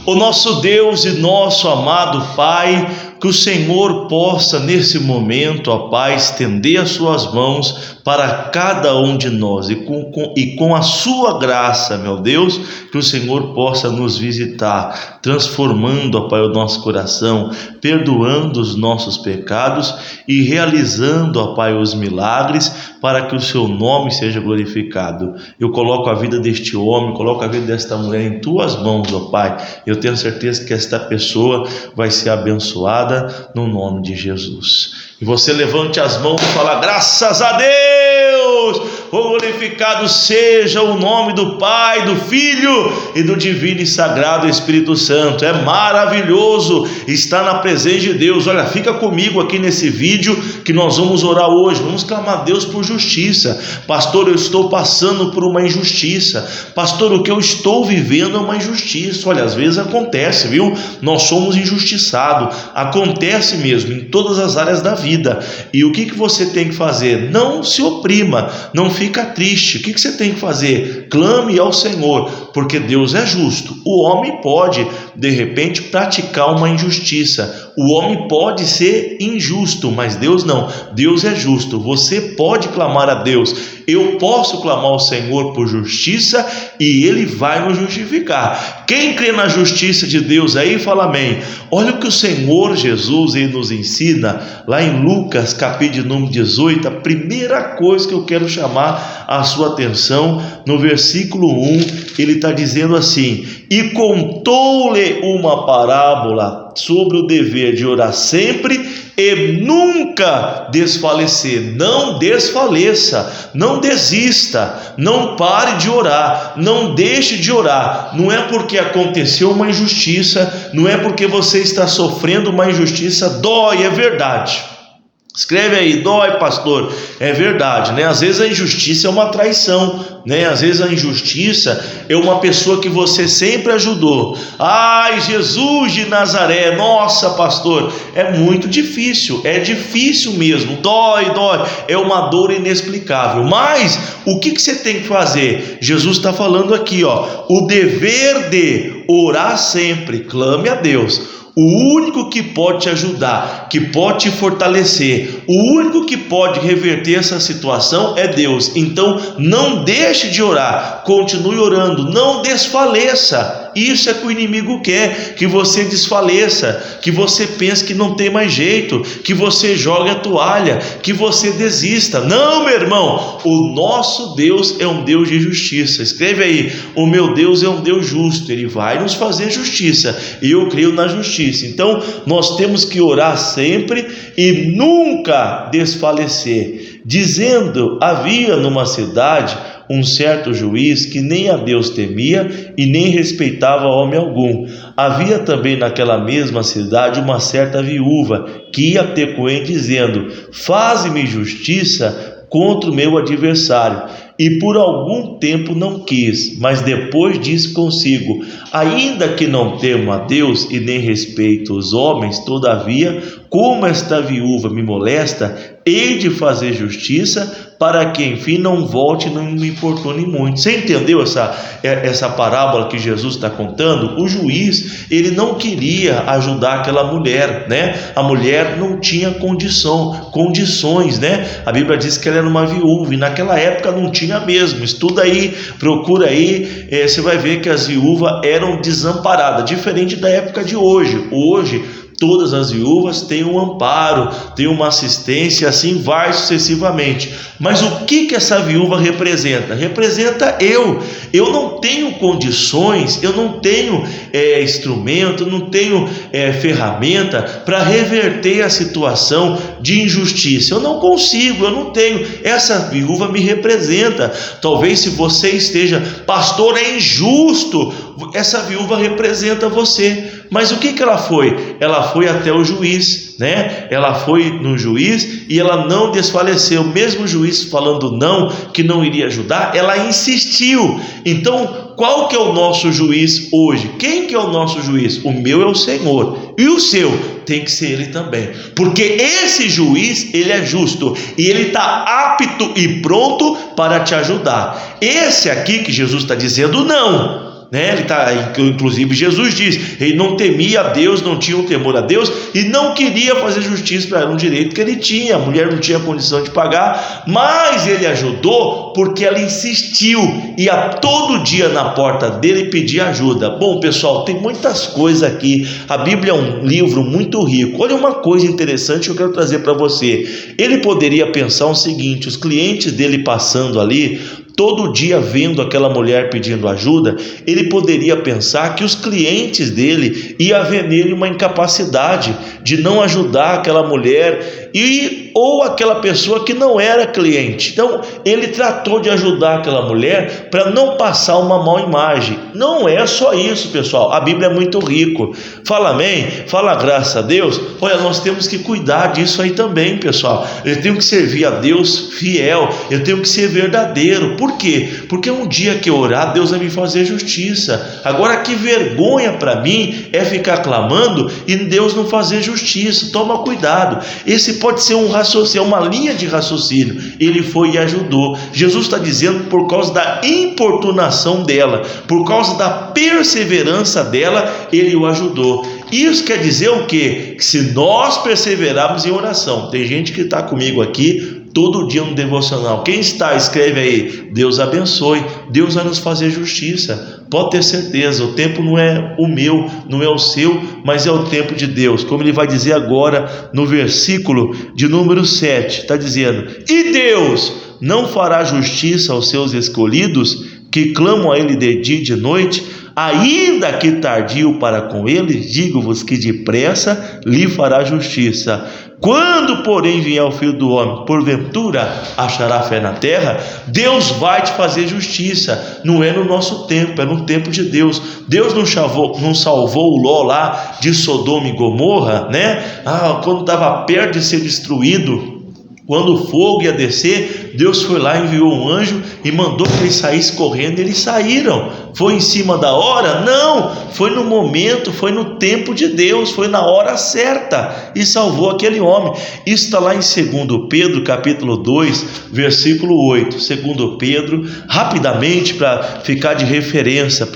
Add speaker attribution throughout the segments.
Speaker 1: O nosso Deus e nosso amado Pai, que o Senhor possa nesse momento, ó Pai, estender as suas mãos para cada um de nós e com a sua graça, meu Deus, que o Senhor possa nos visitar, transformando, ó Pai, o nosso coração, perdoando os nossos pecados e realizando, ó Pai, os milagres para que o seu nome seja glorificado. Eu coloco a vida deste homem, coloco a vida desta mulher em tuas mãos, ó Pai. Eu tenho certeza que esta pessoa vai ser abençoada no nome de Jesus. E você levante as mãos e fala: graças a Deus! Glorificado seja o nome do Pai, do Filho e do Divino e Sagrado Espírito Santo. É maravilhoso estar na presença de Deus. Olha, fica comigo aqui nesse vídeo que nós vamos orar hoje. Vamos clamar a Deus por justiça. Pastor, eu estou passando por uma injustiça. Pastor, o que eu estou vivendo é uma injustiça. Olha, às vezes acontece, viu? Nós somos injustiçados. Acontece mesmo em todas as áreas da vida. E o que você tem que fazer? Não se oprima, não fica triste. O que você tem que fazer? Clame ao Senhor, porque Deus é justo. O homem pode, de repente, praticar uma injustiça. O homem pode ser injusto, mas Deus não. Deus é justo. Você pode clamar a Deus. Eu posso clamar ao Senhor por justiça e Ele vai nos justificar. Quem crê na justiça de Deus aí, fala amém. Olha o que o Senhor Jesus ele nos ensina lá em Lucas, capítulo número 18. A primeira coisa que eu quero chamar a sua atenção, no versículo 1, ele está dizendo assim: e contou-lhe uma parábola sobre o dever de orar sempre e nunca desfalecer. Não desfaleça, não desista, não pare de orar, não deixe de orar. Não é porque aconteceu uma injustiça, não é porque você está sofrendo uma injustiça. Dói, é verdade. Escreve aí: dói, pastor. É verdade, né? Às vezes a injustiça é uma traição, né? Às vezes a injustiça é uma pessoa que você sempre ajudou. Ai, Jesus de Nazaré, nossa, pastor, é muito difícil, é difícil mesmo, dói, é uma dor inexplicável. Mas o que você tem que fazer? Jesus está falando aqui, ó, o dever de orar sempre, clame a Deus. O único que pode te ajudar, que pode te fortalecer, o único que pode reverter essa situação é Deus. Então não deixe de orar, continue orando, não desfaleça. Isso é que o inimigo quer, que você desfaleça, que você pense que não tem mais jeito, que você jogue a toalha, que você desista. Não, meu irmão, o nosso Deus é um Deus de justiça. Escreve aí: o meu Deus é um Deus justo, Ele vai nos fazer justiça, e eu creio na justiça. Então nós temos que orar sempre e nunca desfalecer. Dizendo: havia numa cidade um certo juiz que nem a Deus temia e nem respeitava homem algum. Havia também naquela mesma cidade uma certa viúva que ia ter com ele dizendo: faze-me justiça contra o meu adversário. E por algum tempo não quis, mas depois disse consigo: ainda que não temo a Deus e nem respeito os homens, todavia, como esta viúva me molesta, hei de fazer justiça, para que enfim não volte e não me importune muito. Você entendeu essa parábola que Jesus está contando? O juiz, ele não queria ajudar aquela mulher, né? A mulher não tinha condições, né? A Bíblia diz que ela era uma viúva, e naquela época não tinha mesmo. Estuda aí, procura aí, você vai ver que as viúvas eram desamparadas, diferente da época de hoje. Hoje todas as viúvas têm um amparo, têm uma assistência, assim vai sucessivamente. Mas o que essa viúva representa? Representa eu não tenho condições, eu não tenho instrumento, eu não tenho ferramenta para reverter a situação de injustiça. Eu não consigo, eu não tenho. Essa viúva me representa. Talvez se você esteja: pastor, é injusto. Essa viúva representa você. Mas o que ela foi? Ela foi até o juiz, né? Ela foi no juiz e ela não desfaleceu. Mesmo o juiz falando não, que não iria ajudar, ela insistiu. Então, qual que é o nosso juiz hoje? Quem que é o nosso juiz? O meu é o Senhor. E o seu tem que ser Ele também. Porque esse juiz, ele é justo. E ele está apto e pronto para te ajudar. Esse aqui que Jesus está dizendo não. né? Inclusive Jesus diz, ele não temia a Deus, não tinha um temor a Deus e não queria fazer justiça para ela, um direito que ele tinha. A mulher não tinha condição de pagar, mas ele ajudou porque ela insistiu, ia todo dia na porta dele pedir ajuda. Bom, pessoal, tem muitas coisas aqui. A Bíblia é um livro muito rico. Olha uma coisa interessante que eu quero trazer para você. Ele poderia pensar o seguinte: os clientes dele passando ali todo dia vendo aquela mulher pedindo ajuda, ele poderia pensar que os clientes dele iam ver nele uma incapacidade de não ajudar aquela mulher ou aquela pessoa que não era cliente. Então ele tratou de ajudar aquela mulher para não passar uma má imagem. Não é só isso, pessoal, a Bíblia é muito rico. Fala amém? Fala graças a Deus. Olha, nós temos que cuidar disso aí também, pessoal. Eu tenho que servir a Deus fiel, eu tenho que ser verdadeiro. Por quê? Porque um dia que eu orar, Deus vai me fazer justiça. Agora, que vergonha para mim é ficar clamando e Deus não fazer justiça. Toma cuidado. Esse pode ser um raciocínio, uma linha de raciocínio. Ele foi e ajudou. Jesus está dizendo por causa da importunação dela, por causa da perseverança dela, ele o ajudou. Isso quer dizer o quê? Que se nós perseverarmos em oração, tem gente que está comigo aqui todo dia no devocional. Quem está, escreve aí, Deus abençoe, Deus vai nos fazer justiça, pode ter certeza. O tempo não é o meu, não é o seu, mas é o tempo de Deus, como ele vai dizer agora no versículo de número 7, está dizendo: e Deus não fará justiça aos seus escolhidos, que clamam a ele de dia e de noite, ainda que tardio para com eles, digo-vos que depressa lhe fará justiça. Quando, porém, vier o Filho do Homem, porventura achará fé na terra? Deus vai te fazer justiça. Não é no nosso tempo, é no tempo de Deus. Deus não salvou o Ló lá de Sodoma e Gomorra, né? Quando estava perto de ser destruído, quando o fogo ia descer, Deus foi lá, enviou um anjo e mandou que eles saíssem correndo. Eles saíram. Foi em cima da hora? Não, foi no momento, foi no tempo de Deus, foi na hora certa e salvou aquele homem. Isso está lá em 2 Pedro capítulo 2 versículo 8. 2 Pedro, rapidamente, para ficar de referência,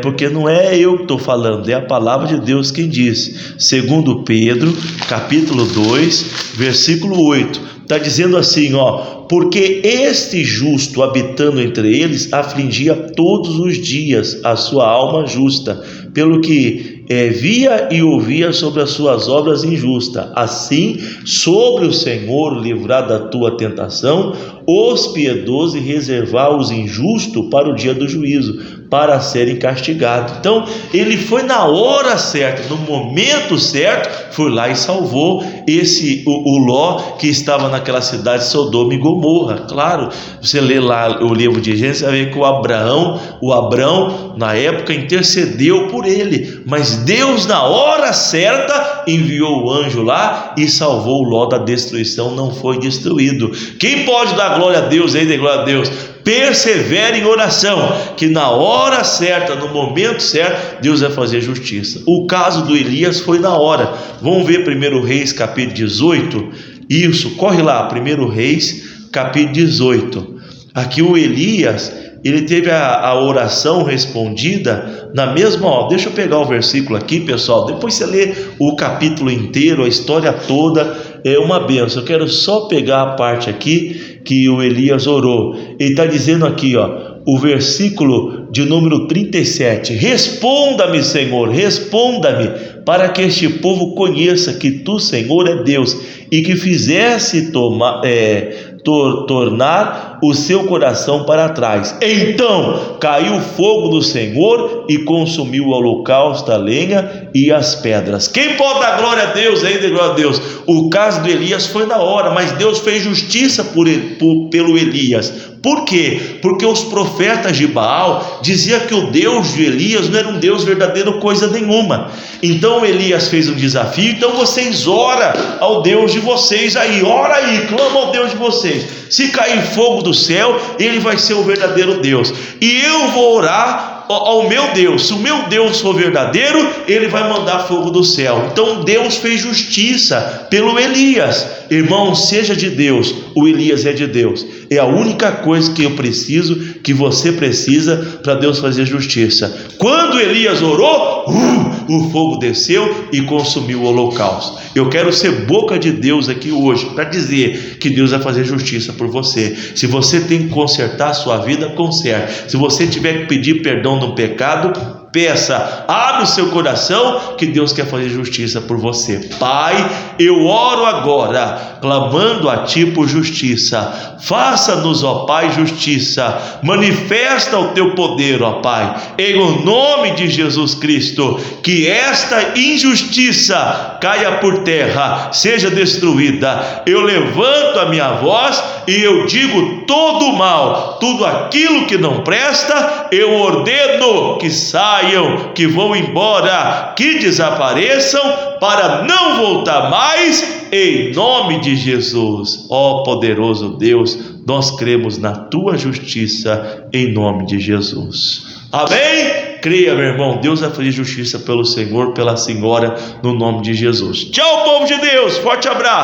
Speaker 1: porque não é eu que estou falando, é a palavra de Deus quem diz. 2 Pedro capítulo 2 versículo 8, está dizendo assim, porque este justo, habitando entre eles, afligia todos os dias a sua alma justa, pelo que via e ouvia sobre as suas obras injustas. Assim, sobre o Senhor livrar da tua tentação os piedosos e reservar os injustos para o dia do juízo, para serem castigados. Então ele foi na hora certa, no momento certo, foi lá e salvou o Ló, que estava naquela cidade de Sodoma e Gomorra. Claro, você lê lá o livro de Gênesis, você vai ver que o Abrão na época intercedeu por ele, mas Deus na hora certa enviou o anjo lá e salvou o Ló da destruição, não foi destruído. Quem pode dar glória a Deus aí? Dê glória a Deus. Persevere em oração, que na hora certa, no momento certo, Deus vai fazer justiça. O caso do Elias foi na hora. Vamos ver 1 Reis capítulo 18. Isso, corre lá, 1 Reis capítulo 18. Aqui o Elias, ele teve a oração respondida na mesma. Deixa eu pegar o versículo aqui, pessoal, depois você lê o capítulo inteiro, a história toda, é uma bênção. Eu quero só pegar a parte aqui que o Elias orou. Ele está dizendo aqui, o versículo de número 37: responda-me, Senhor, responda-me, para que este povo conheça que tu, Senhor, é Deus, e que fizesse tornar o seu coração para trás. Então caiu o fogo do Senhor e consumiu o holocausto, a lenha e as pedras. Quem pode dar glória a Deus? Ainda glória a Deus. O caso do Elias foi na hora, mas Deus fez justiça pelo Elias. Por quê? Porque os profetas de Baal diziam que o Deus de Elias não era um Deus verdadeiro coisa nenhuma. Então Elias fez um desafio: então vocês oram ao Deus de vocês aí, ora aí, clama ao Deus de vocês. Se cair fogo do céu, ele vai ser o verdadeiro Deus, e eu vou orar ao meu Deus. Se o meu Deus for verdadeiro, ele vai mandar fogo do céu. Então Deus fez justiça pelo Elias. Irmão, seja de Deus, o Elias é de Deus. É a única coisa que eu preciso, que você precisa, para Deus fazer justiça. Quando Elias orou, o fogo desceu e consumiu o holocausto. Eu quero ser boca de Deus aqui hoje, para dizer que Deus vai fazer justiça por você. Se você tem que consertar a sua vida, conserte. Se você tiver que pedir perdão do pecado, peça, abre o seu coração, que Deus quer fazer justiça por você. Pai, eu oro agora, clamando a Ti por justiça. Faça-nos, ó Pai, justiça. Manifesta o Teu poder, ó Pai, em o nome de Jesus Cristo. Que esta injustiça caia por terra, seja destruída. Eu levanto a minha voz e eu digo: todo o mal, tudo aquilo que não presta, eu ordeno que saiam, que vão embora, que desapareçam, para não voltar mais, em nome de Jesus. Ó poderoso Deus, nós cremos na Tua justiça, em nome de Jesus. Amém? Creia, meu irmão, Deus vai fazer justiça pelo Senhor, pela Senhora, no nome de Jesus. Tchau, povo de Deus, forte abraço.